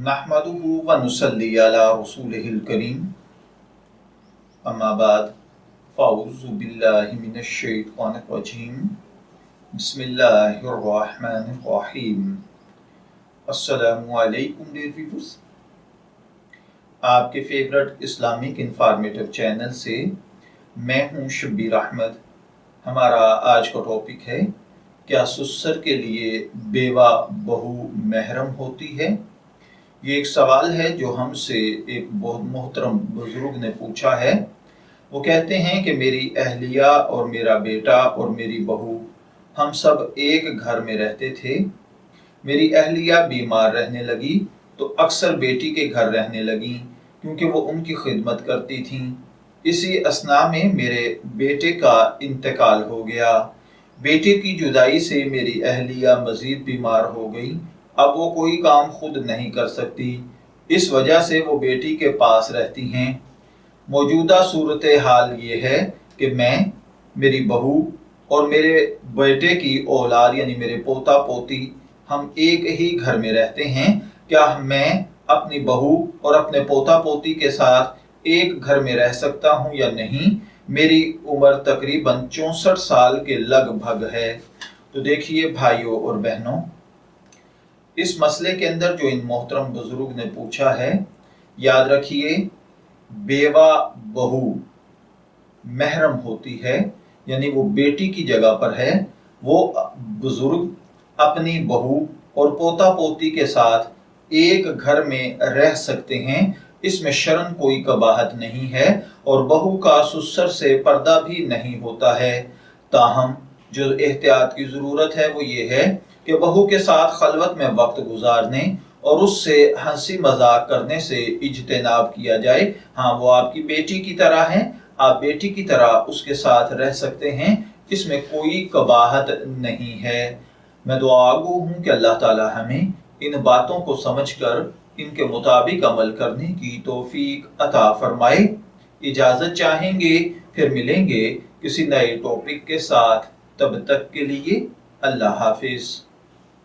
नहमदुहु व नुसल्ली अला रसूलिहिल करीम अम्मा बाद फ़अऊज़ु बिल्लाहि मिनश शैतानिर रजीम बिस्मिल्लाहिर रहमानिर रहीम। अस्सलामु अलैकुम डियर व्यूअर्स, आपके फेवरेट इस्लामिक इंफॉर्मेटिव चैनल से मैं हूँ शब्बीर अहमद। हमारा आज का टॉपिक है, क्या सुसर के लिए बेवा बहू महरम होती है। ये एक सवाल है जो हमसे एक बहुत मोहतरम बुजुर्ग ने पूछा है। वो कहते हैं कि मेरी अहलिया और मेरा बेटा और मेरी बहू हम सब एक घर में रहते थे। मेरी अहलिया बीमार रहने लगी तो अक्सर बेटी के घर रहने लगी क्योंकि वो उनकी खिदमत करती थीं। इसी असना में मेरे बेटे का इंतकाल हो गया। बेटे की जुदाई से मेरी अहलिया मज़ीद बीमार हो गई। अब वो कोई काम खुद नहीं कर सकती, इस वजह से वो बेटी के पास रहती हैं। मौजूदा सूरत हाल ये है कि मैं, मेरी बहू और मेरे बेटे की औलाद यानी मेरे पोता पोती हम एक ही घर में रहते हैं। क्या मैं अपनी बहू और अपने पोता पोती के साथ एक घर में रह सकता हूँ या नहीं। मेरी उम्र तकरीबन 64 साल के लगभग है। तो देखिए भाइयों और बहनों, इस मसले के अंदर जो इन मोहतरम बुजुर्ग ने पूछा है, याद रखिए बेवा बहू महरम होती है, यानी वो बेटी की जगह पर है। वो बुजुर्ग अपनी बहू और पोता पोती के साथ एक घर में रह सकते हैं, इसमें शर्म कोई कबाहत नहीं है और बहू का सुसर से पर्दा भी नहीं होता है। ताहम जो एहतियात की ज़रूरत है वो ये है कि बहू के साथ खलवत में वक्त गुजारने और उससे हंसी मजाक करने से इज्तिनाब किया जाए। हाँ, वो आपकी बेटी की तरह है, आप बेटी की तरह उसके साथ रह सकते हैं, इसमें कोई कबाहत नहीं है। मैं दुआगो हूँ कि अल्लाह ताला हमें इन बातों को समझकर इनके मुताबिक अमल करने की तौफीक अता फरमाए। इजाज़त चाहेंगे, फिर मिलेंगे किसी नए टॉपिक के साथ। तब तक के लिए अल्लाह हाफिज़।